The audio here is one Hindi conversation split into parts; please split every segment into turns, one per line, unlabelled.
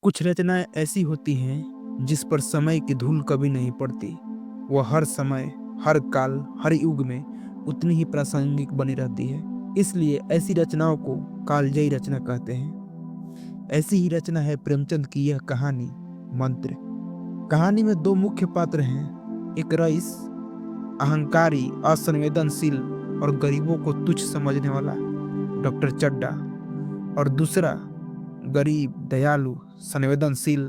कुछ रचनाएं ऐसी होती हैं जिस पर समय की धूल कभी नहीं पड़ती। वह हर समय, हर काल, हर युग में उतनी ही प्रासंगिक बनी रहती है। इसलिए ऐसी रचनाओं को कालजयी रचना कहते हैं। ऐसी ही रचना है प्रेमचंद की यह कहानी मंत्र। कहानी में दो मुख्य पात्र हैं, एक रईस, अहंकारी, असंवेदनशील और गरीबों को तुच्छ समझने वाला डॉक्टर चड्डा, और दूसरा गरीब, दयालु, संवेदनशील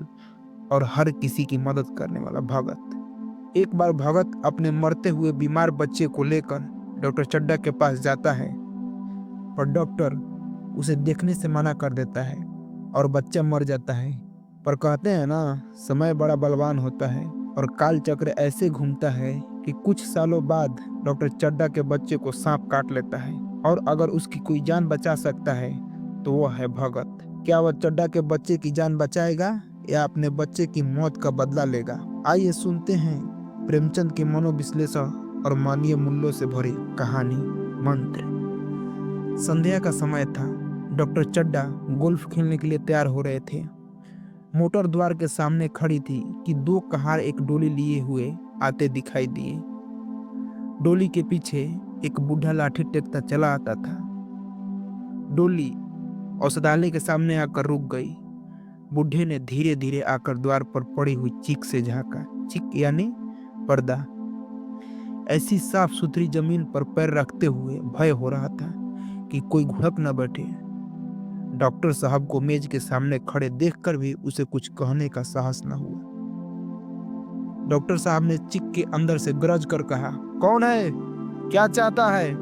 और हर किसी की मदद करने वाला भगत। एक बार भगत अपने मरते हुए बीमार बच्चे को लेकर डॉक्टर चड्डा के पास जाता है, पर डॉक्टर उसे देखने से मना कर देता है और बच्चा मर जाता है। पर कहते हैं ना, समय बड़ा बलवान होता है और काल चक्र ऐसे घूमता है कि कुछ सालों बाद डॉक्टर चड्डा के बच्चे को सांप काट लेता है, और अगर उसकी कोई जान बचा सकता है तो वह है भगत। क्या वह चड्डा के बच्चे की जान बचाएगा या अपने बच्चे की मौत का बदला लेगा? आइए सुनते हैं प्रेमचंद के मनोविश्लेषण और मानवीय मूल्यों से भरी कहानी मंत्र। संध्या का समय था। डॉक्टर चड्डा गोल्फ खेलने के लिए तैयार हो रहे थे। मोटर द्वार के सामने खड़ी थी कि दो कहार एक डोली लिए हुए आते दिखाई दिए। डोली के पीछे एक बूढ़ा लाठी टेकता चला आता था। डोली औषधालय के सामने आकर रुक गई। बूढ़े ने धीरे धीरे आकर द्वार पर पड़ी हुई चीक से झांका। चीक यानी पर्दा। ऐसी साफ सुथरी जमीन पर पैर रखते हुए भय हो रहा था कि कोई घुड़क न बैठे। डॉक्टर साहब को मेज के सामने खड़े देखकर भी उसे कुछ कहने का साहस न हुआ। डॉक्टर साहब ने चिक के अंदर से गरज कर कहा, कौन है? क्या चाहता है?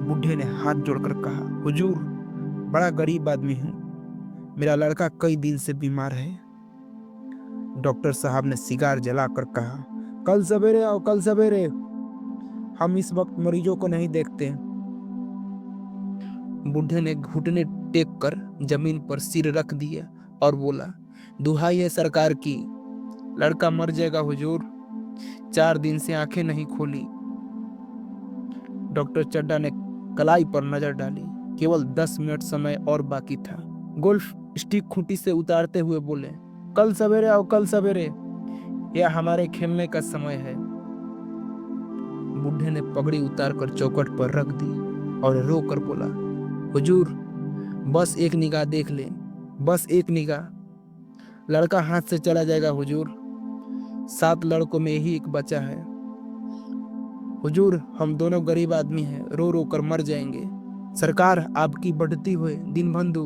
बूढ़े ने हाथ जोड़कर कहा, हुजूर, बड़ा गरीब आदमी हूं। मेरा लड़का कई दिन से बीमार है। डॉक्टर साहब ने सिगार जलाकर कहा, कल सवेरे आओ, कल सवेरे। हम इस वक्त मरीजों को नहीं देखते। बूढ़े ने घुटने टेक कर जमीन पर सिर रख दिया और बोला, दुहाई है सरकार की, लड़का मर जाएगा हुजूर। 4 दिन से आंखें नहीं खोली। डॉक्टर चड्डा ने कलाई पर नजर डाली। केवल 10 मिनट समय और बाकी था। गोल्फ स्टिक खूंटी से उतारते हुए बोले, कल सवेरे आओ, कल सवेरे। यह हमारे खेलने का समय है। बूढ़े ने पगड़ी उतारकर चौखट पर रख दी और रो कर बोला, हुजूर, बस एक निगाह देख ले, बस एक निगाह। लड़का हाथ से चला जाएगा हुजूर। 7 लड़कों में ही एक बचा है। हुजूर, हम दोनों गरीब आदमी हैं, रो रो कर मर जाएंगे। सरकार आपकी बढ़ती हुए दिन बंधु।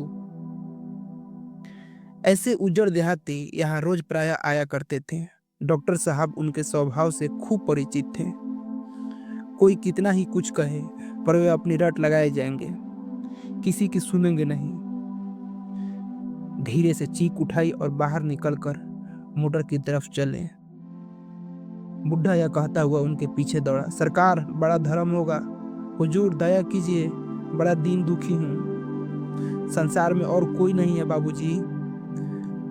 ऐसे उजड़ देहाती यहाँ रोज प्राय आया करते थे। डॉक्टर साहब उनके स्वभाव से खूब परिचित थे। कोई कितना ही कुछ कहे, पर वे अपनी रट लगाए जाएंगे, किसी की सुनेंगे नहीं। धीरे से चीख उठाई और बाहर निकलकर मोटर की तरफ चले। बुढ़ा यह कहता हुआ उनके पीछे दौड़ा, सरकार, बड़ा धर्म होगा। हुजूर, दया कीजिए, बड़ा दीन दुखी हूँ। संसार में और कोई नहीं है बाबूजी।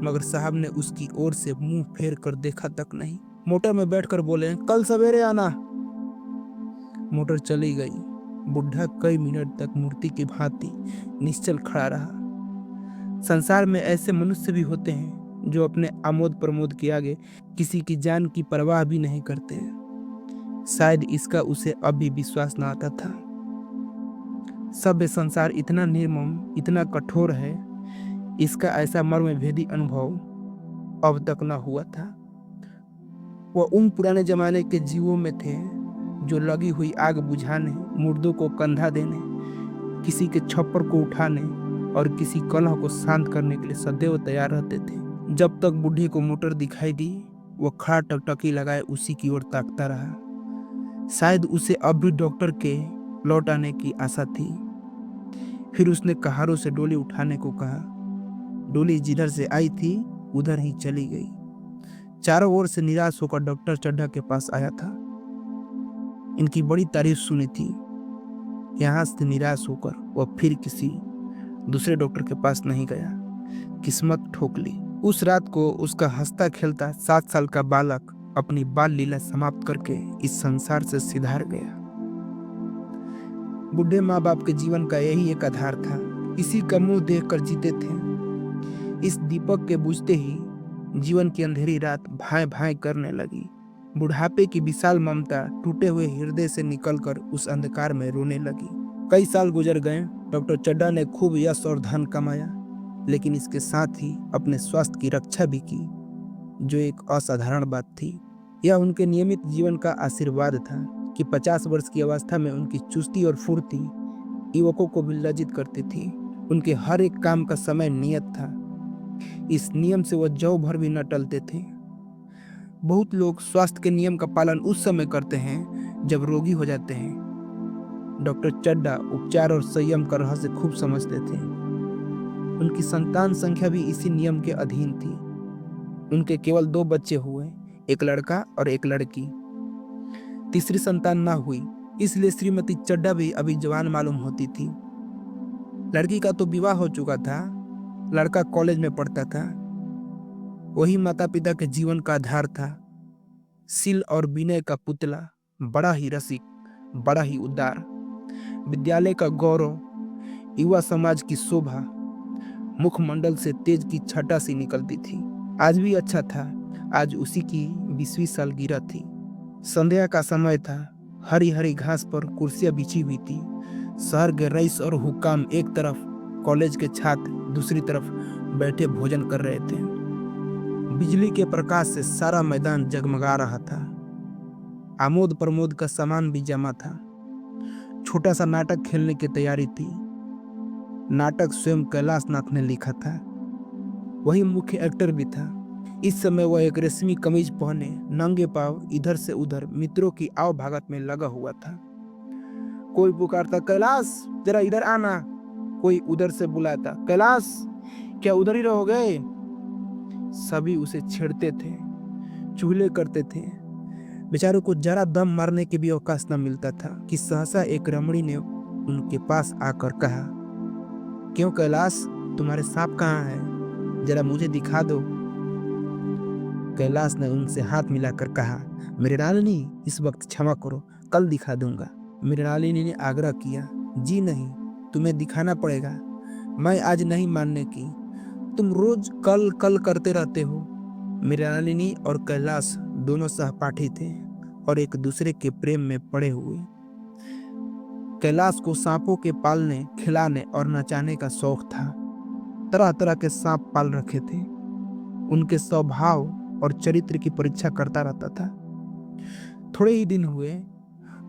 मगर साहब ने उसकी ओर से मुंह फेर कर देखा तक नहीं। मोटर में बैठकर बोले, कल सवेरे आना। मोटर चली गई। बुढ़ा कई मिनट तक मूर्ति की भांति निश्चल खड़ा रहा। संसार में ऐसे मनुष्य भी होते हैं जो अपने आमोद प्रमोद के आगे किसी की जान की परवाह भी नहीं करते। शायद इसका उसे अब भी विश्वास न आता था। सभ्य संसार इतना निर्मम, इतना कठोर है, इसका ऐसा मर्मभेदी अनुभव अब तक न हुआ था। वह उन पुराने जमाने के जीवों में थे जो लगी हुई आग बुझाने, मुर्दों को कंधा देने, किसी के छप्पर को उठाने और किसी कलह को शांत करने के लिए सदैव तैयार रहते थे। जब तक बूढ़े को मोटर दिखाई दी, वह खड़ा टकटकी लगाए उसी की ओर ताकता रहा। शायद उसे अब भी डॉक्टर के लौट आने की आशा थी। फिर उसने कहारों से डोली उठाने को कहा। डोली जिधर से आई थी उधर ही चली गई। चारों ओर से निराश होकर डॉक्टर चड्डा के पास आया था। इनकी बड़ी तारीफ सुनी थी। यहाँ से निराश होकर वह फिर किसी दूसरे डॉक्टर के पास नहीं गया। किस्मत ठोक ली। उस रात को उसका हंसता खेलता 7 साल का बालक अपनी बाल लीला समाप्त करके इस संसार से सिधार गया। बूढ़े माँ बाप के जीवन का यही एक आधार था। इसी का मुंह देखकर जीते थे। इस दीपक के बुझते ही जीवन की अंधेरी रात भाए भाए करने लगी। बुढ़ापे की विशाल ममता टूटे हुए हृदय से निकलकर उस अंधकार में रोने लगी। कई साल गुजर गए। डॉक्टर चड्ढा ने खूब यश और धन कमाया, लेकिन इसके साथ ही अपने स्वास्थ्य की रक्षा भी की, जो एक असाधारण बात थी। यह उनके नियमित जीवन का आशीर्वाद था कि 50 वर्ष की अवस्था में उनकी चुस्ती और फुर्ती युवकों को भी लज्जित करती थी। उनके हर एक काम का समय नियत था। इस नियम से वह जौ भर भी न टलते थे। बहुत लोग स्वास्थ्य के नियम का पालन उस समय करते हैं जब रोगी हो जाते हैं। डॉक्टर चड्ढा उपचार और संयम का रहस्य खूब समझते थे। उनकी संतान संख्या भी इसी नियम के अधीन थी। उनके केवल 2 बच्चे हुए, एक लड़का और एक लड़की। तीसरी संतान ना हुई, इसलिए श्रीमती चड्ढा भी अभी जवान मालूम होती थी। लड़की का तो विवाह हो चुका था, लड़का कॉलेज में पढ़ता था। वही माता पिता के जीवन का आधार था। शील और विनय का पुतला, बड़ा ही रसिक, बड़ा ही उदार, विद्यालय का गौरव, युवा समाज की शोभा, मुखमंडल से तेज की छटा सी निकलती थी। आज भी अच्छा था। आज उसी की 20वीं सालगिरह थी। संध्या का समय था। हरी हरी घास पर कुर्सियां बिछी हुई थी। शहर के रईस और हुक्काम एक तरफ, कॉलेज के छात्र दूसरी तरफ बैठे भोजन कर रहे थे। बिजली के प्रकाश से सारा मैदान जगमगा रहा था। आमोद प्रमोद का सामान भी जमा था। छोटा सा नाटक खेलने की तैयारी थी। नाटक स्वयं कैलाश नाथ ने लिखा था। वही मुख्य एक्टर भी था। इस समय वह एक रेशमी कमीज पहने नंगे पांव इधर से उधर मित्रों की आव भागत में लगा हुआ था। कोई पुकारता, कैलाश जरा इधर आना। कोई उधर से बुलाता, कैलाश क्या उधर ही रहोगे। सभी उसे छेड़ते थे, चूल्हे करते थे। बेचारों को जरा दम मारने की भी अवकाश न मिलता था कि सहसा एक रमणी ने उनके पास आकर कहा, क्यों कैलाश, तुम्हारे सांप कहाँ है, जरा मुझे दिखा दो। कैलाश ने उनसे हाथ मिलाकर कहा, मृणालिनी इस वक्त क्षमा करो, कल दिखा दूंगा। मृणालिनी ने आग्रह किया, जी नहीं, तुम्हें दिखाना पड़ेगा। मैं आज नहीं मानने की, तुम रोज कल कल करते रहते हो। मृणालिनी और कैलाश दोनों सहपाठी थे और एक दूसरे के प्रेम में पड़े हुए। कैलाश को सांपों के पालने, खिलाने और नचाने का शौक था। तरह तरह के सांप पाल रखे थे। उनके स्वभाव और चरित्र की परीक्षा करता रहता था। थोड़े ही दिन हुए,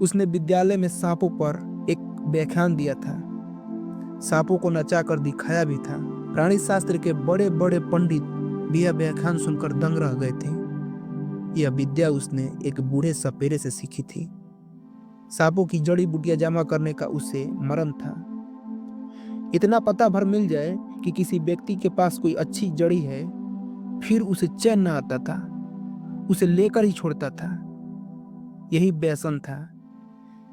उसने विद्यालय में सांपों पर एक व्याख्यान दिया था। सांपों को नचा कर दिखाया भी था। प्राणी शास्त्र के बड़े बड़े पंडित भी यह व्याख्यान सुनकर दंग रह गए थे। यह विद्या उसने एक बूढ़े सपेरे से सीखी थी। सांपों की जड़ी बूटियां जमा करने का उसे मरण था। इतना पता भर मिल जाए कि किसी व्यक्ति के पास कोई अच्छी जड़ी है, फिर उसे चैन न आता था, उसे लेकर ही छोड़ता था। यही व्यसन था।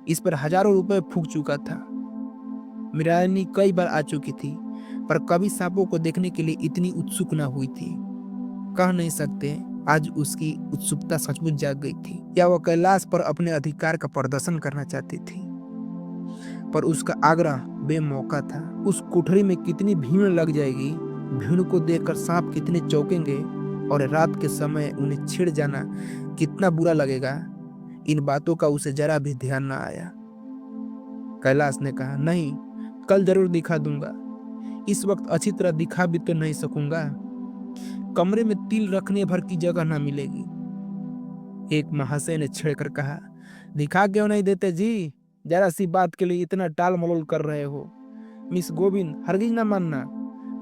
इस पर हजारों रुपए फूंक चुका था। मृणालिनी कई बार आ चुकी थी, पर कभी सांपों को देखने के लिए इतनी उत्सुक न हुई थी। कह नहीं सकते आज उसकी उत्सुकता सचमुच जाग गई थी, या वह कैलाश पर अपने अधिकार का प्रदर्शन करना चाहती थी। पर उसका आग्रह बेमौका था। उस कोठरी में कितनी भीड़ लग जाएगी, भीड़ को देखकर सांप कितने चौंकेंगे और रात के समय उन्हें छिड़ जाना कितना बुरा लगेगा, इन बातों का उसे जरा भी ध्यान न आया। कैलाश ने कहा, नहीं, कल जरूर दिखा दूंगा। इस वक्त अच्छी तरह दिखा भी तो नहीं सकूंगा। कमरे में तिल रखने भर की जगह न मिलेगी। एक महाशय ने छेड़कर कहा, दिखा क्यों नहीं देते जी, जरा सी बात के लिए इतना टाल मलोल कर रहे हो। मिस गोविंद हरगिज न मानना,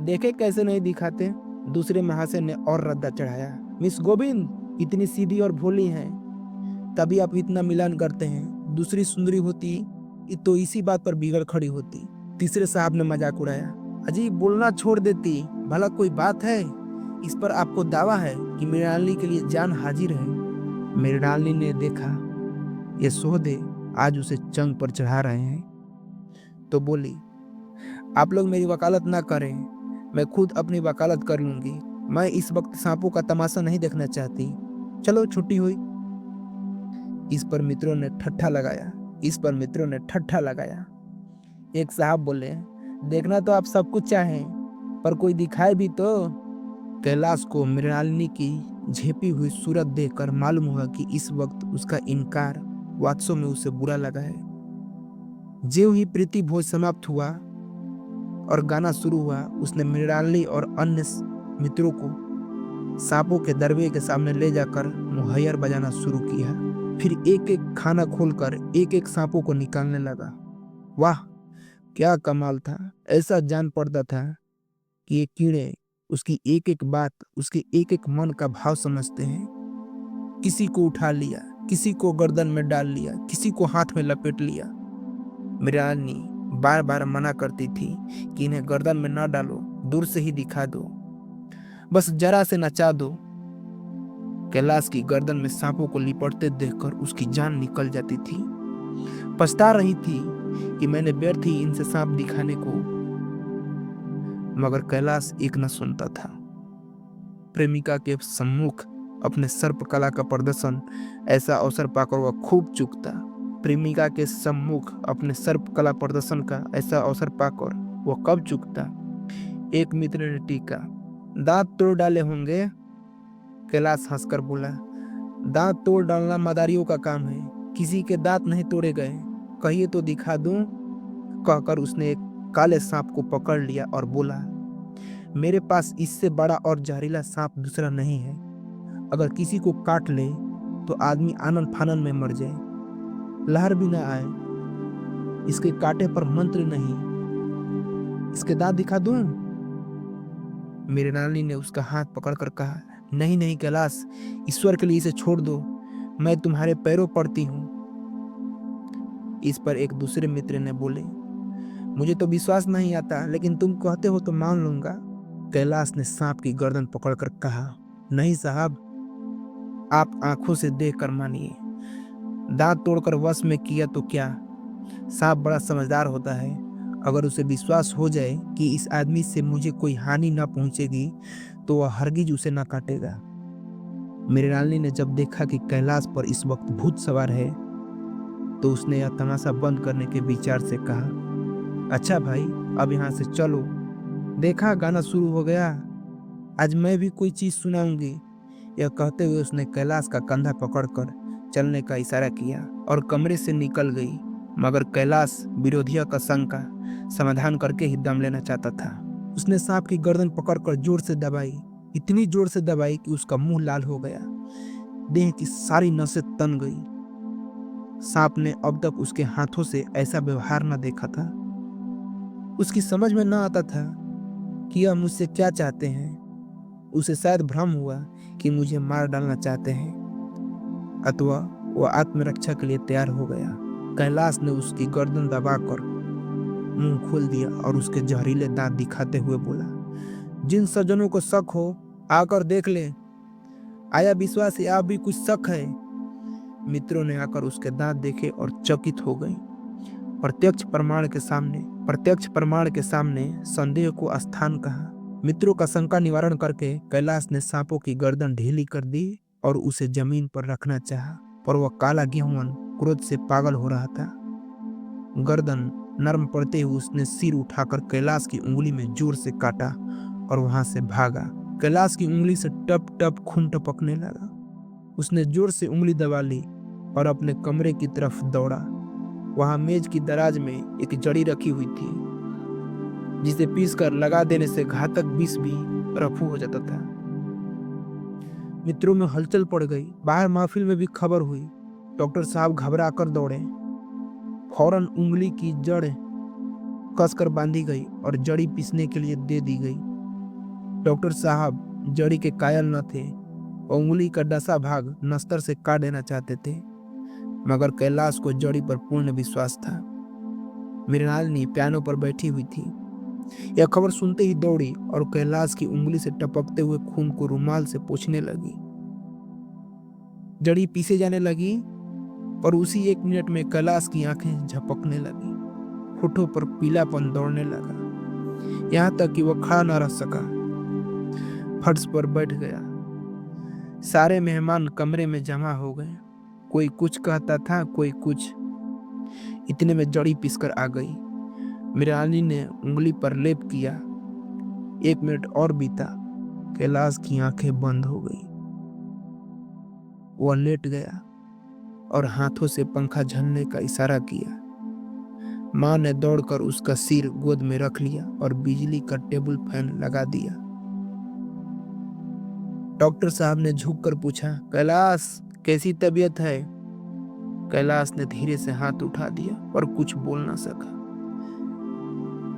देखे कैसे नहीं दिखाते। दूसरे महाशय ने और रद्दा चढ़ाया, मिस गोविंद इतनी सीधी और भोली हैं, तभी आप इतना मिलान करते हैं। दूसरी सुंदरी होती तो इसी बात पर बिगड़ खड़ी होती। तीसरे साहब ने मजाक उड़ाया, अजी बोलना छोड़ देती, भला कोई बात है। इस पर आपको दावा है कि मृणालिनी के लिए जान हाजिर है। मृणालिनी ने देखा ये सोहदे आज उसे चंग पर चढ़ा रहे हैं, तो बोली, आप लोग मेरी वकालत ना करें, मैं खुद अपनी वकालत कर लूंगी। मैं इस वक्त सांपों का तमाशा नहीं देखना चाहती। चलो छुट्टी हुई। इस पर मित्रों ने ठट्ठा लगाया। एक साहब बोले, देखना तो आप सब कुछ चाहें, पर कोई दिखाए भी तो। कैलाश को मृणालिनी की झेपी हुई सूरत देखकर मालूम हुआ कि इस वक्त उसका इनकार वास्तव में उसे बुरा लगा है। ज्यों ही प्रीति भोज समाप्त हुआ और गाना शुरू हुआ, उसने मृणालिनी और अन्य मित्रों को सांपों के दरबे के सामने ले जाकर मुहैयर बजाना शुरू किया। फिर एक एक खाना खोलकर एक एक सांपों को निकालने लगा। वाह, क्या कमाल था! ऐसा जान पड़ता था कि ये कीड़े उसकी एक एक बात, उसके एक एक मन का भाव समझते हैं। किसी को उठा लिया, किसी को गर्दन में डाल लिया, किसी को हाथ में लपेट लिया। मृणालिनी बार बार मना करती थी कि इन्हें गर्दन में ना डालो, दूर से ही दिखा दो, बस जरा से नचा दो। कैलाश की गर्दन में सांपों को लिपटते देखकर उसकी जान निकल जाती थी। पछता रही थी कि मैंने व्यर्थ ही इनसे सांप दिखाने को, मगर कैलाश एक न सुनता था। प्रेमिका के सम्मुख अपने सर्प कला का प्रदर्शन ऐसा अवसर पाकर वह खूब चूकता। प्रेमिका के सम्मुख अपने सर्प कला प्रदर्शन का ऐसा अवसर पाकर वह कब चूकता। एक मित्र ने टीका, दांत तोड़ डाले होंगे। कैलाश हंसकर बोला, दांत तोड़ डालना मदारियों का काम है, किसी के दांत नहीं तोड़े गए, कहिए तो दिखा दूं। कहकर उसने एक काले सांप को पकड़ लिया और बोला, मेरे पास इससे बड़ा और जहरीला सांप दूसरा नहीं है। अगर किसी को काट ले तो आदमी आनन फानन में मर जाए, लहर भी ना आए। इसके काटे पर मंत्र नहीं, इसके दांत दिखा दूं? मृणालिनी ने उसका हाथ पकड़कर कहा, नहीं नहीं कैलाश, ईश्वर के लिए इसे छोड़ दो, मैं तुम्हारे पैरों पड़ती हूं। इस पर एक दूसरे मित्र ने बोले, मुझे तो विश्वास नहीं आता, लेकिन तुम कहते हो तो मान लूंगा। कैलाश ने सांप की गर्दन पकड़कर कहा, नहीं साहब, आप आंखों से देखकर मानिए। दांत तोड़कर वश में किया तो क्या, सांप बड़ा समझदार होता है। अगर उसे विश्वास हो जाए कि इस आदमी से मुझे कोई हानि ना पहुंचेगी तो वह हरगिज उसे ना काटेगा। मृणालिनी ने जब देखा कि कैलाश पर इस वक्त भूत सवार है तो उसने यह तमाशा बंद करने के विचार से कहा, अच्छा भाई, अब यहाँ से चलो। देखा, गाना शुरू हो गया, आज मैं भी कोई चीज सुनाऊंगी। यह कहते हुए उसने कैलाश का कंधा पकड़कर चलने का इशारा किया और कमरे से निकल गई। मगर कैलाश विरोधियों का शंका समाधान करके ही दम लेना चाहता था। उसने सांप की गर्दन पकड़कर जोर से दबाई, इतनी जोर से दबाई कि उसका मुंह लाल हो गया, देह की सारी नसें तन गई। सांप ने अब तक उसके हाथों से ऐसा व्यवहार न देखा था। उसकी समझ में न आता था कि यह मुझसे क्या चाहते हैं। उसे शायद भ्रम हुआ कि मुझे मार डालना चाहते हैं, अथवा वह आत्मरक्षा के लिए तैयार हो गया। कैलाश ने उसकी गर्दन दबाकर मुंह खोल दिया और उसके जहरीले दांत दिखाते हुए बोला, जिन सज्जनों को शक हो आकर देख ले। आया विश्वास या भी कुछ शक है? मित्रों ने आकर उसके दांत देखे और चकित हो गए। प्रत्यक्ष प्रमाण के सामने संदेह को स्थान कहा। मित्रों का शंका निवारण करके कैलाश ने सांपों की गर्दन ढीली कर दी और उसे जमीन पर रखना चाहा, पर वह काला गेहूं क्रोध से पागल हो रहा था। गर्दन नरम पड़ते हुए उसने सिर उठाकर कैलाश की उंगली में जोर से काटा और वहां से भागा। कैलाश की उंगली से टप टप खून टपकने लगा। उसने जोर से उंगली दबा ली और अपने कमरे की तरफ दौड़ा। वहां मेज की दराज में एक जड़ी रखी हुई थी, जिसे पीसकर लगा देने से घातक विष भी रफू हो जाता था। मित्रों में हलचल पड़ गई। बाहर महफिल में भी खबर हुई। डॉक्टर साहब घबरा कर दौड़े। फौरन उंगली की जड़ कसकर बांधी गई और जड़ी पीसने के लिए दे दी गई। डॉक्टर साहब जड़ी के कायल न थे और उंगली का डसा भाग नस्तर से काट देना चाहते थे, मगर कैलाश को जड़ी पर पूर्ण विश्वास था। मृणालिनी पियानो पर बैठी हुई थी। यह खबर सुनते ही दौड़ी और कैलाश की उंगली से टपकते हुए खून को रुमाल से पोंछने लगी। जड़ी पीसे जाने लगी, पर उसी एक मिनट में कैलाश की आंखें झपकने लगी, होठों पर पीलापन दौड़ने लगा, यहां तक कि वह खड़ा न रह सका, फर्श पर बैठ गया। सारे मेहमान कमरे में जमा हो गए। कोई कुछ कहता था, कोई कुछ। इतने में जड़ी पीसकर आ गई। मृणालिनी ने उंगली पर लेप किया। 1 मिनट और बीता। कैलाश की आंखें बंद हो गई। वह लेट गया और हाथों से पंखा झलने का इशारा किया। माँ ने दौड़कर उसका सिर गोद में रख लिया और बिजली का टेबल फैन लगा दिया। डॉक्टर साहब ने झुककर पूछा, कैलाश कैसी तबीयत है? कैलाश ने धीरे से हाथ उठा दिया और कुछ बोल ना सका।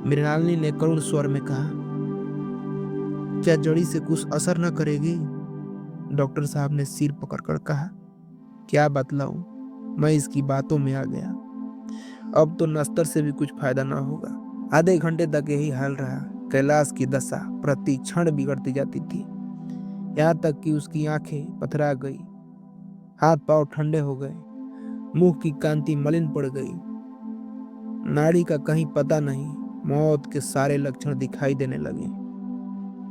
मृणालिनी ने करुण स्वर में कहा, क्या जड़ी से कुछ असर न करेगी? डॉक्टर साहब ने सिर पकड़कर कहा, क्या बतलाऊं, मैं इसकी बातों में आ गया। अब तो नस्तर से भी कुछ फायदा ना होगा। आधे घंटे तक यही हाल रहा। कैलाश की दशा प्रति क्षण बिगड़ती जाती थी, यहाँ तक कि उसकी आंखें पथरा गई, हाथ पांव ठंडे हो गए, मुंह की कांति मलिन पड़ गई। नाड़ी का कहीं पता नहीं, मौत के सारे लक्षण दिखाई देने लगे।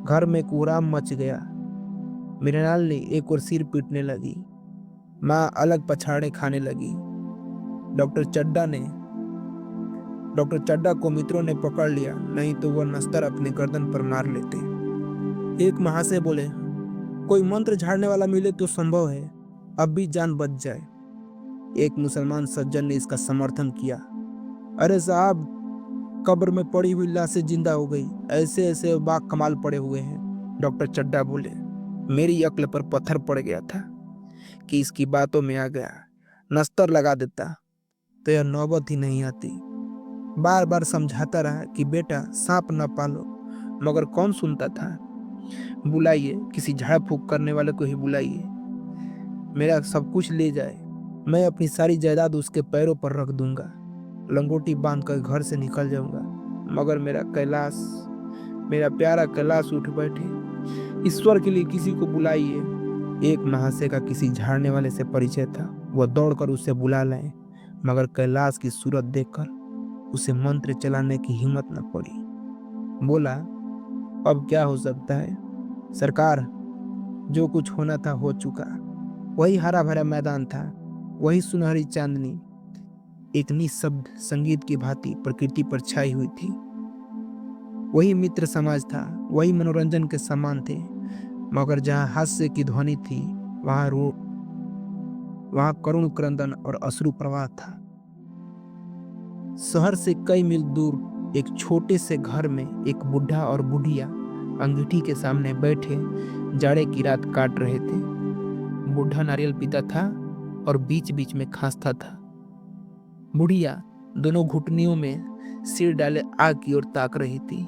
घर में कोहराम मच गया। मृणालिनी एक और सिर पीटने लगी। माँ अलग पछाड़े खाने लगी। डॉक्टर चड्डा को मित्रों ने पकड़ लिया, नहीं तो वह नस्तर अपने गर्दन पर मार लेते। एक महाशय बोले, कोई मंत्र झाड़ने वाला मिले तो संभव है, अब भी जान बच जाए। एक मुसलमान सज्जन ने इसका समर्थन किया। अरे साहब, कब्र में पड़ी हुई लाशें जिंदा हो गई, ऐसे ऐसे बाग कमाल पड़े हुए हैं। डॉक्टर चड्डा बोले, मेरी अक्ल पर पत्थर पड़ गया था कि इसकी बातों में आ गया। नस्तर लगा देता तो यह नौबत ही नहीं आती। बार बार समझाता रहा कि बेटा सांप न पालो, मगर कौन सुनता था। बुलाइए, किसी झाड़ फूक करने वाले को ही बुलाइए, मेरा सब कुछ ले जाए, मैं अपनी सारी जायदाद उसके पैरों पर रख दूंगा, लंगोटी बांधकर घर से निकल जाऊंगा, मगर मेरा प्यारा कैलाश उठ बैठे। ईश्वर के लिए किसी को बुलाइए। एक महाशय का किसी झाड़ने वाले से परिचय था, वह दौड़कर उसे बुला लाए, मगर कैलाश की सूरत देखकर उसे मंत्र चलाने की हिम्मत न पड़ी। बोला, अब क्या हो सकता है सरकार, जो कुछ होना था हो चुका। वही हरा भरा मैदान था, वही सुनहरी चांदनी एक निःशब्द संगीत की भांति प्रकृति पर छाई हुई थी। वही मित्र समाज था, वही मनोरंजन के समान थे, मगर जहाँ हास्य की ध्वनि थी वहाँ करुण क्रंदन और अश्रु प्रवाह था। शहर से कई मील दूर एक छोटे से घर में एक बुढ़ा और बुढ़िया अंगीठी के सामने बैठे जाड़े की रात काट रहे थे। बुढ़ा नारियल पीता था और बीच बीच में खांसता था। बुढ़िया दोनों घुटनियों में सिर डाले आग की ओर ताक रही थी।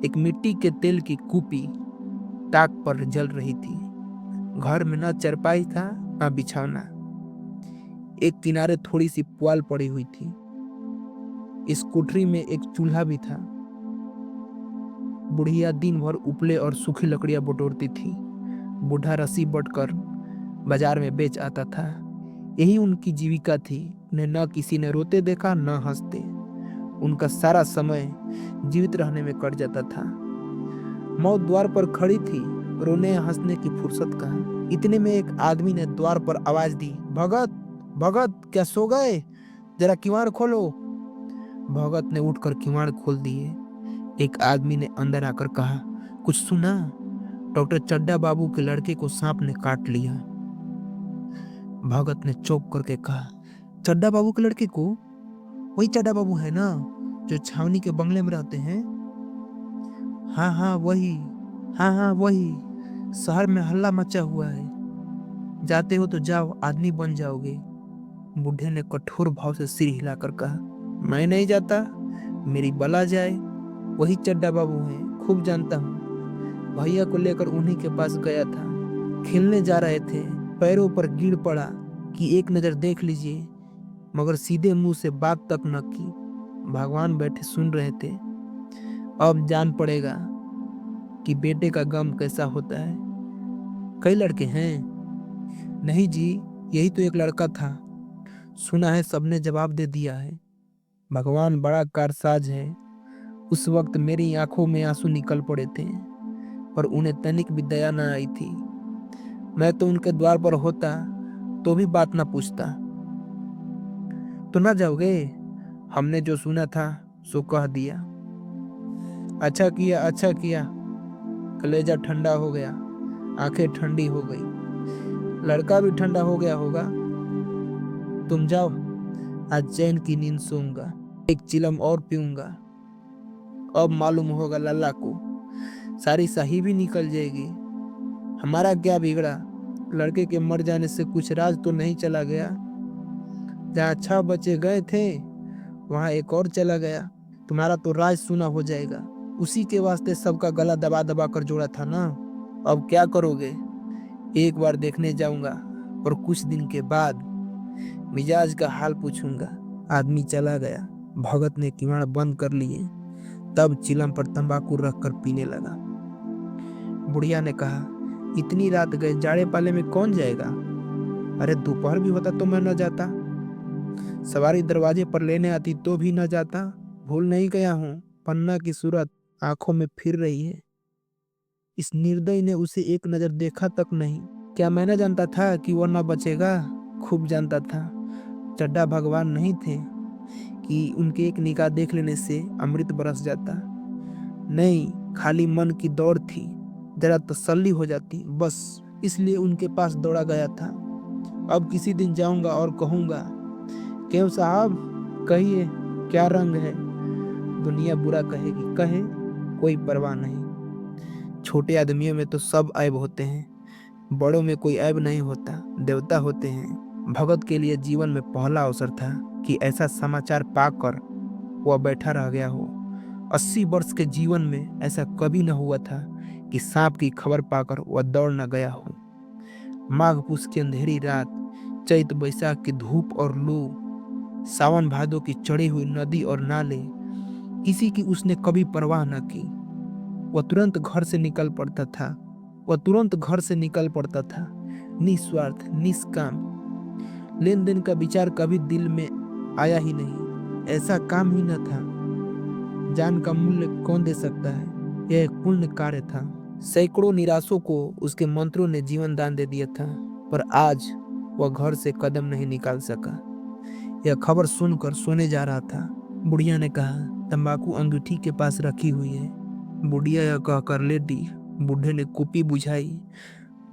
एक मिट्टी के तेल की कूपी ताक पर जल रही थी। घर में न चरपाई था न बिछौना। एक किनारे थोड़ी सी पुआल पड़ी हुई थी। इस कोठरी में एक चूल्हा भी था। बुढ़िया दिन भर उपले और सूखी लकड़ियां बटोरती थी। बूढ़ा रस्सी बटकर बाजार में बेच आता था। यही उनकी जीविका थी। उन्हें न किसी ने रोते देखा न हंसते। उनका सारा समय जीवित रहने में कट जाता था। मौत द्वार पर खड़ी थी, रोने हंसने की फुर्सत कहाँ। इतने में एक आदमी ने द्वार पर आवाज दी, भगत भगत, क्या सो गए? जरा किवाड़ खोलो। भगत ने उठकर किवाड़ खोल दिए। एक आदमी ने अंदर आकर कहा, कुछ सुना? डॉक्टर चड्डा बाबू के लड़के को सांप ने काट लिया। भगत ने चौंक करके कहा, चड्डा बाबू के लड़के को? वही चड्डा बाबू है ना, जो छावनी के बंगले में रहते हैं? हाँ हाँ वही। शहर में हल्ला मचा हुआ है। जाते हो तो जाओ, आदमी बन जाओगे। बूढ़े ने कठोर भाव से सिर हिलाकर कहा, मैं नहीं जाता, मेरी बला जाए। वही चड्डा बाबू हैं, खूब जानता हूँ। भैया को लेकर उन्हीं के पास गया था। खेलने जा रहे थे, पैरों पर गिर पड़ा कि एक नजर देख लीजिए, मगर सीधे मुंह से बात तक न की। भगवान बैठे सुन रहे थे। अब जान पड़ेगा कि बेटे का गम कैसा होता है। कई लड़के हैं? नहीं जी, यही तो एक लड़का था। सुना है सबने जवाब दे दिया है। भगवान बड़ा कारसाज है। उस वक्त मेरी आंखों में आंसू निकल पड़े थे, पर उन्हें तनिक भी दया न आई थी। मैं तो उनके द्वार पर होता तो भी बात न पूछता। तो ना जाओगे? हमने जो सुना था सो कह दिया। अच्छा किया। कलेजा ठंडा हो गया, आंखें ठंडी हो गई। लड़का भी ठंडा हो गया होगा। तुम जाओ, आज चैन की नींद सोऊंगा, एक चिलम और पीऊंगा। अब मालूम होगा लल्ला को, सारी सही भी निकल जाएगी। हमारा क्या बिगड़ा? लड़के के मर जाने से कुछ राज तो नहीं चला गया? जहाँ 6 बच्चे गए थे वहां एक और चला गया। तुम्हारा तो राज सुना हो जाएगा। उसी के वास्ते सबका गला दबा दबा कर जोड़ा था ना। अब क्या करोगे? एक बार देखने जाऊंगा और कुछ दिन के बाद मिजाज का हाल पूछूंगा। आदमी चला गया। भगत ने किवाड़ बंद कर लिए, तब चिलम पर तंबाकू रखकर पीने लगा। बुढ़िया ने कहा, इतनी रात गए, जाड़े पाले में कौन जाएगा? अरे दोपहर भी होता तो मैं न जाता। सवारी दरवाजे पर लेने आती तो भी न जाता। भूल नहीं गया हूँ, पन्ना की सूरत आंखों में फिर रही है। इस निर्दयी ने उसे एक नजर देखा तक नहीं। क्या मैं न जानता था कि वह न बचेगा? खूब जानता था। चड्ढा भगवान नहीं थे कि उनके एक निगाह देख लेने से अमृत बरस जाता। नहीं, खाली मन की दौड़ थी, जरा तसल्ली हो जाती बस, इसलिए उनके पास दौड़ा गया था। अब किसी दिन जाऊंगा और कहूंगा, क्यों साहब, कहिए क्या रंग है? दुनिया बुरा कहेगी, कहे, कोई परवाह नहीं। छोटे आदमियों में तो सब ऐब होते हैं, बड़ों में कोई ऐब नहीं होता, देवता होते हैं। भगत के लिए जीवन में पहला अवसर था कि ऐसा समाचार पाकर वह बैठा रह गया हो। 80 वर्ष के जीवन में ऐसा कभी न हुआ था कि सांप की खबर पाकर वह दौड़ न गया हो। माघ पूस की अंधेरी रात, चैत बैसाख की धूप और लू, सावन भादों की चढ़ी हुई नदी और नाले, किसी की उसने कभी परवाह न की। वह तुरंत घर से निकल पड़ता था। निस्वार्थ, निष्काम। लेन देन का विचार कभी दिल में आया ही नहीं। ऐसा काम ही न था। जान का मूल्य कौन दे सकता है? यह एक पुण्य कार्य था। सैकड़ों निराशों को उसके मंत्रों ने जीवन दान दे दिया था, पर आज वह घर से कदम नहीं निकाल सका। यह खबर सुनकर सोने जा रहा था। बुढ़िया ने कहा, तंबाकू अंगूठी के पास रखी हुई है। बुढ़िया यह कहकर लेटी। बूढ़े ने कुपी बुझाई,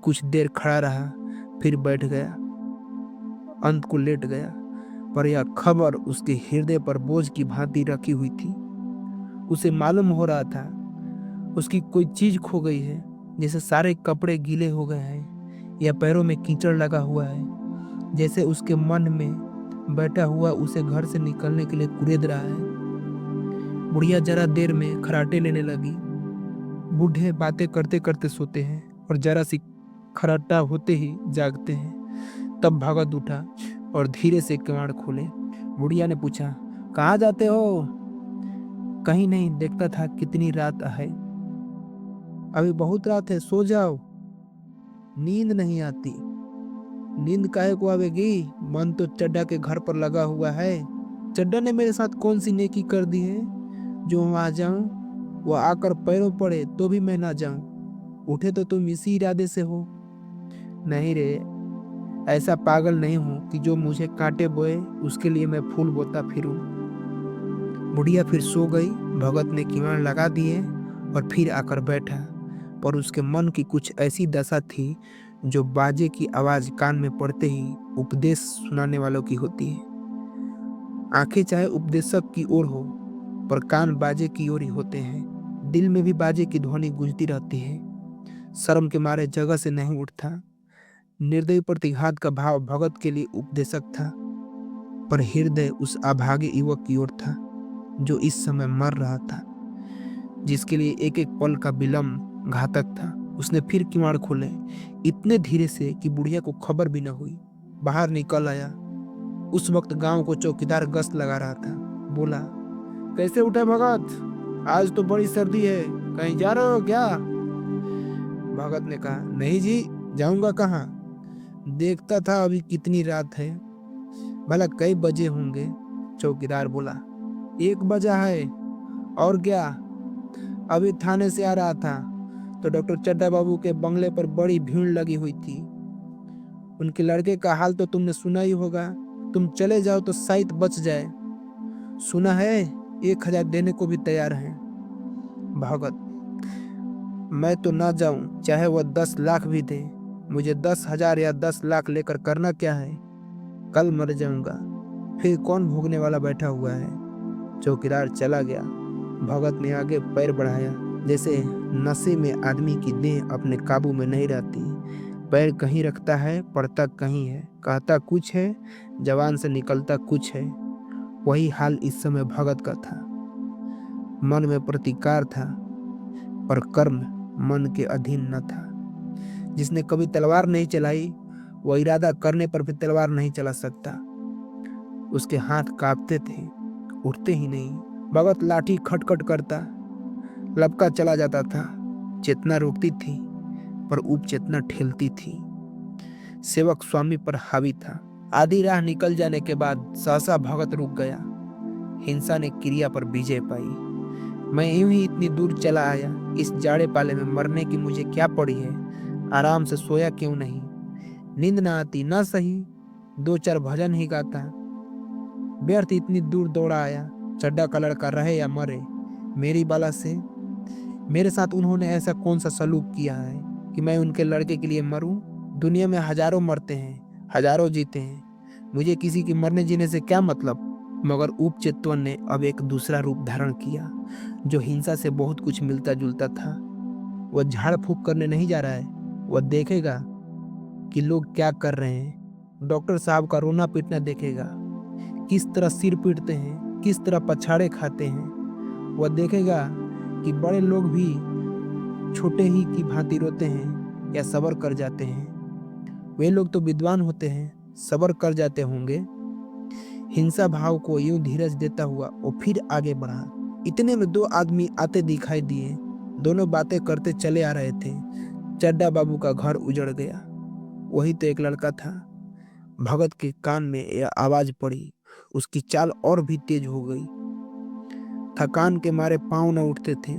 कुछ देर खड़ा रहा, फिर बैठ गया, अंत को लेट गया। पर यह खबर उसके हृदय पर बोझ की भांति रखी हुई थी। उसे मालूम हो रहा था उसकी कोई चीज खो गई है, जैसे सारे कपड़े गीले हो गए हैं या पैरों में कीचड़ लगा हुआ है, जैसे उसके मन में बैठा हुआ उसे घर से निकलने के लिए कुरेद रहा है। बुढ़िया जरा देर में खराटे लेने लगी। बूढ़े बातें करते करते सोते हैं और जरा सी खराटा होते ही जागते हैं। तब भगत उठा और धीरे से किवाड़ खोले। बुढ़िया ने पूछा, कहाँ जाते हो? कहीं नहीं, देखता था कितनी रात है। अभी बहुत रात है, सो जाओ। नींद नहीं आती। नींद काहे को आवेगी? मन तो चड्ढा के घर पर लगा हुआ है। चड्ढा ने मेरे साथ कौन सी नेकी कर दी है जो वहां जाऊं? वो आकर पैरों पड़े तो भी मैं ना जाऊं। उठे तो तुम इसी इरादे से हो। नहीं रे, ऐसा पागल नहीं हूं कि जो मुझे कांटे बोए उसके लिए मैं फूल बोता फिरूं। बुढ़िया फिर सो गई। भगत ने किवाड़ लगा दिए और फिर आकर बैठा, पर उसके मन की कुछ ऐसी दशा थी जो बाजे की आवाज कान में पड़ते ही उपदेश सुनाने वालों की होती है। आंखें चाहे उपदेशक की ओर हो, पर कान बाजे की ओर ही होते हैं। दिल में भी बाजे की ध्वनि गूंजती रहती है। शर्म के मारे जगह से नहीं उठता। निर्दयी प्रतिघात का भाव भगत के लिए उपदेशक था, पर हृदय उस अभागे युवक की ओर था जो इस समय मर रहा था, जिसके लिए एक एक पल का विलंब घातक था। उसने फिर किवाड़ खोले, इतने धीरे से कि बुढ़िया को खबर भी न हुई। बाहर निकल आया। उस वक्त गांव को चौकीदार गश्त लगा रहा था। बोला, कैसे उठे भगत? आज तो बड़ी सर्दी है, कहीं जा रहे हो क्या? भगत ने कहा, नहीं जी, जाऊंगा कहाँ? देखता था अभी कितनी रात है। भला कई बजे होंगे? चौकीदार बोला, 1 बजा है। और क्या? अभी थाने से आ रहा था तो डॉक्टर चड्ढा बाबू के बंगले पर बड़ी भीड़ लगी हुई थी। उनके लड़के का हाल तो तुमने सुना ही होगा। तुम चले जाओ तो शायद बच जाए। सुना है 1000 देने को भी तैयार हैं। भगत, मैं तो ना जाऊं, चाहे वह 10 लाख भी दे। मुझे 10,000 या 10 लाख लेकर करना क्या है? कल मर जाऊंगा, फिर कौन भोगने वाला बैठा हुआ है? चौकीदार चला गया। भगत ने आगे पैर बढ़ाया, जैसे नशे में आदमी की देह अपने काबू में नहीं रहती। पैर कहीं रखता है, पड़ता कहीं है, कहता कुछ है, जवान से निकलता कुछ है। वही हाल इस समय भगत का था। मन में प्रतिकार था, पर कर्म मन के अधीन न था। जिसने कभी तलवार नहीं चलाई, वह इरादा करने पर भी तलवार नहीं चला सकता। उसके हाथ कांपते थे, उठते ही नहीं। भगत लाठी खटखट करता, लपका चला जाता था। चेतना रुकती थी, पर उपचेतना ठेलती थी। सेवक स्वामी पर हावी था। आधी राह निकल जाने के बाद सहसा भगत रुक गया। हिंसा ने क्रिया पर विजय पाई। मैं यूं ही इतनी दूर चला आया। इस जाड़े पाले में मरने की मुझे क्या पड़ी है? आराम से सोया क्यों नहीं? नींद ना आती ना सही, 2-4 भजन ही गाता। व्यर्थ इतनी दूर दौड़ा आया। चड्डा का लड़का रहे या मरे, मेरी बाला से मेरे साथ उन्होंने ऐसा कौन सा सलूक किया है कि मैं उनके लड़के के लिए मरूं? दुनिया में हजारों मरते हैं, हजारों जीते हैं। मुझे किसी के मरने जीने से क्या मतलब? मगर उपचेतन ने अब एक दूसरा रूप धारण किया, जो हिंसा से बहुत कुछ मिलता जुलता था। वह झाड़ फूक करने नहीं जा रहा है। वह देखेगा कि लोग क्या कर रहे हैं। डॉक्टर साहब का रोना पीटना देखेगा, किस तरह सिर पीटते हैं, किस तरह पछाड़े खाते हैं। वह देखेगा कि बड़े लोग भी छोटे ही की भांति रोते हैं या सब्र कर जाते हैं। वे लोग तो विद्वान होते हैं, सब्र कर जाते होंगे। हिंसा भाव को यूं धीरज देता हुआ वो फिर आगे बढ़ा। इतने में 2 आदमी आते दिखाई दिए। दोनों बातें करते चले आ रहे थे। चड्डा बाबू का घर उजड़ गया। वही तो एक लड़का था। भगत के कान में यह आवाज पड़ी। उसकी चाल और भी तेज हो गई। थकान के मारे पांव न उठते थे।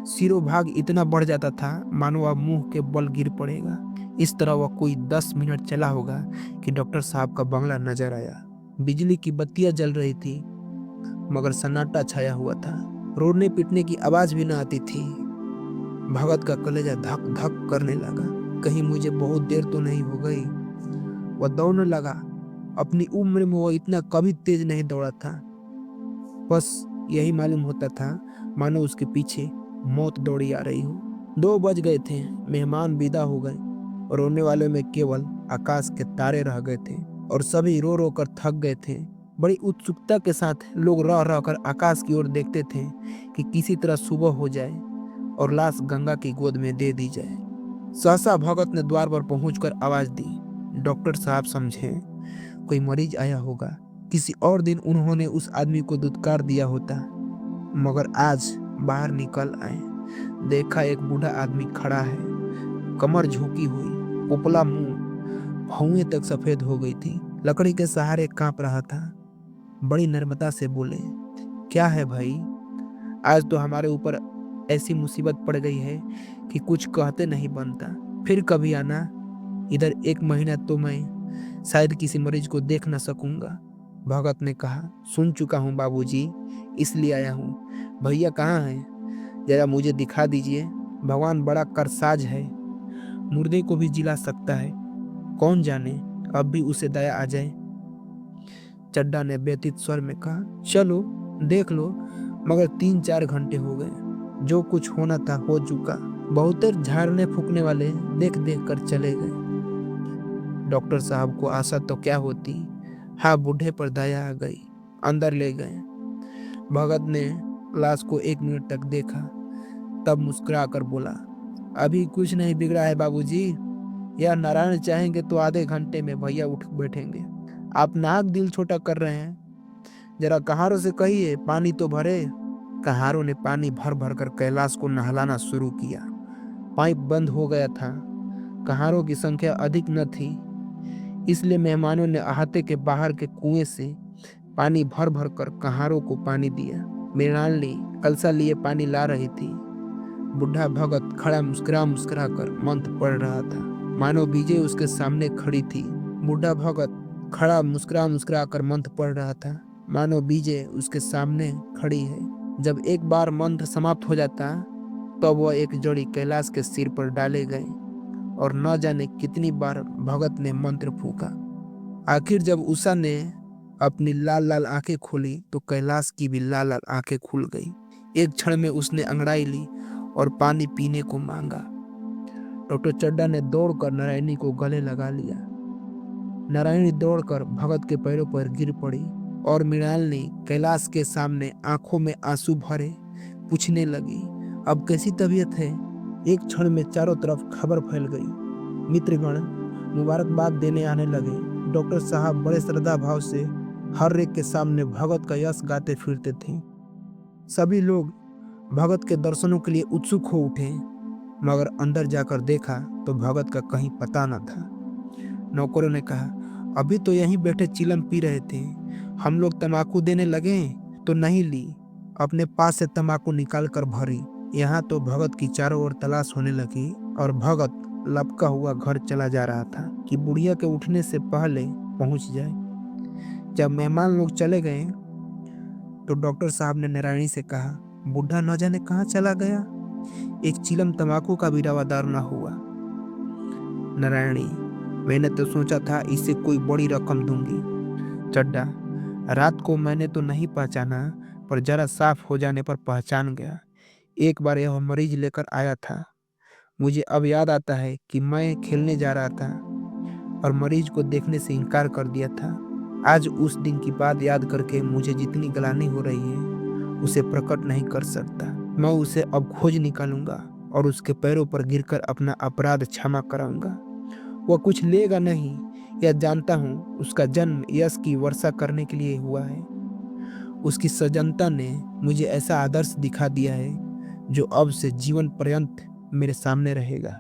सिरों भाग इतना बढ़ जाता था मानो वह मुंह के बल गिर पड़ेगा। इस तरह वह कोई 10 मिनट चला होगा कि डॉक्टर साहब का बंगला नजर आया। बिजली की बत्तियां जल रही थी, मगर सन्नाटा छाया हुआ था। रोने पीटने की आवाज भी न आती थी। भगत का कलेजा धक धक करने लगा। कहीं मुझे बहुत देर तो नहीं हो गई? वह दौड़ने लगा। अपनी उम्र में वह इतना कभी तेज नहीं दौड़ा था। बस यही मालूम होता था मानो उसके पीछे मौत दौड़ी आ रही हो। 2 बज गए थे। मेहमान विदा हो गए। रोने वाले में केवल आकाश के तारे रह गए थे, और सभी रो रो कर थक गए थे। बड़ी उत्सुकता के साथ लोग रह रह कर आकाश की ओर देखते थे कि किसी तरह सुबह हो जाए और लाश गंगा की गोद में दे दी जाए। सहसा भगत ने द्वार पर पहुंचकर आवाज दी। डॉक्टर साहब समझे कोई मरीज आया होगा। किसी और दिन उन्होंने उस आदमी को दुत्कार दिया होता, मगर आज बाहर निकल आए। देखा एक बूढ़ा आदमी खड़ा है, कमर झुकी हुई, उपला मुंह, भौहें तक सफेद हो गई थी। लकड़ी के सहारे कांप रहा था। बड़ी नम्रता से बोले, क्या है भाई? आज तो हमारे ऊपर ऐसी मुसीबत पड़ गई है कि कुछ कहते नहीं बनता। फिर कभी आना। इधर 1 महीना तो मैं शायद किसी मरीज को देख न सकूंगा। भगत ने कहा, सुन चुका हूँ बाबूजी, इसलिए आया हूँ। भैया कहाँ हैं? जरा मुझे दिखा दीजिए। भगवान बड़ा करसाज है, मुर्दे को भी जिला सकता है। कौन जाने अब भी उसे दया आ जाए। चड्डा ने व्यथित स्वर में कहा, चलो देख लो, मगर 3-4 घंटे हो गए। जो कुछ होना था हो चुका। बहुतेर झाड़ने फूकने वाले देख देख कर चले गए। डॉक्टर साहब को आशा तो क्या होती। हाँ, बूढ़े पर दया आ गई। अंदर ले गए। भगत ने लाश को 1 मिनट तक देखा, तब मुस्कुरा कर बोला, अभी कुछ नहीं बिगड़ा है बाबूजी। यह नारायण चाहेंगे तो आधे घंटे में भैया उठ बैठेंगे। आप नाक दिल छोटा कर रहे हैं। जरा कहारों से कहिए पानी तो भरे। कहारों ने पानी भर भर कर कैलाश को नहलाना शुरू किया। पाइप बंद हो गया था। कहारों की संख्या अधिक न थी, इसलिए मेहमानों ने अहाते के बाहर के कुएं से पानी भर भर कर कहारों को पानी दिया। मृणालिनी कलसा लिए पानी ला रही थी। बुढ़ा भगत खड़ा मुस्कुरा मुस्कुरा कर मंत्र पढ़ रहा था, मानो विजय उसके सामने खड़ी थी। बूढ़ा भगत खड़ा मुस्कुरा मुस्कुरा कर मंत्र पढ़ रहा था, मानो विजय उसके सामने खड़ी है। जब एक बार मंत्र समाप्त हो जाता तब वह एक जोड़ी कैलाश के सिर पर डाले गए और न जाने कितनी बार भगत ने मंत्र फूका। आखिर जब उषा ने अपनी लाल लाल आंखें खोली तो कैलाश की भी लाल लाल आंखें खुल गई। एक क्षण में उसने अंगड़ाई ली और पानी पीने को मांगा। डॉक्टर चड्ढा ने दौड़कर नारायणी को गले लगा लिया। नारायणी दौड़कर भगत के पैरों पर गिर पड़ी और मृणालिनी कैलाश के सामने आंखों में आंसू भरे पूछने लगी, अब कैसी तबीयत है? एक क्षण में चारों तरफ खबर फैल गई। मित्रगण मुबारकबाद देने आने लगे। डॉक्टर साहब बड़े श्रद्धा भाव से हर एक के सामने भगत का यश गाते फिरते थे। सभी लोग भगत के दर्शनों के लिए उत्सुक हो उठे, मगर अंदर जाकर देखा तो भगत का कहीं पता न था। नौकरों ने कहा, अभी तो यहीं बैठे चिलम पी रहे थे, हम लोग तंबाकू देने लगे तो नहीं ली, अपने पास से तंबाकू निकाल कर भरी। यहाँ तो भगत की चारों ओर तलाश होने लगी और भगत लपका हुआ घर चला जा रहा था कि बुढ़िया के उठने से पहले पहुंच जाए। जब मेहमान लोग चले गए तो डॉक्टर साहब ने नारायणी से कहा, बुढ़ा न जाने कहाँ चला गया, एक चिलम तंबाकू का भी रवादार न हुआ। नारायणी, मैंने तो सोचा था इससे कोई बड़ी रकम दूंगी। चड्ढा, रात को मैंने तो नहीं पहचाना, पर जरा साफ हो जाने पर पहचान गया। एक बार यह मरीज लेकर आया था। मुझे अब याद आता है कि मैं खेलने जा रहा था और मरीज को देखने से इनकार कर दिया था। आज उस दिन की बात याद करके मुझे जितनी ग्लानि हो रही है उसे प्रकट नहीं कर सकता। मैं उसे अब खोज निकालूंगा और उसके पैरों पर गिरकर अपना अपराध क्षमा कराऊंगा। वह कुछ लेगा नहीं, यह जानता हूँ। उसका जन्म यश की वर्षा करने के लिए हुआ है। उसकी सज्जनता ने मुझे ऐसा आदर्श दिखा दिया है जो अब से जीवन पर्यंत मेरे सामने रहेगा।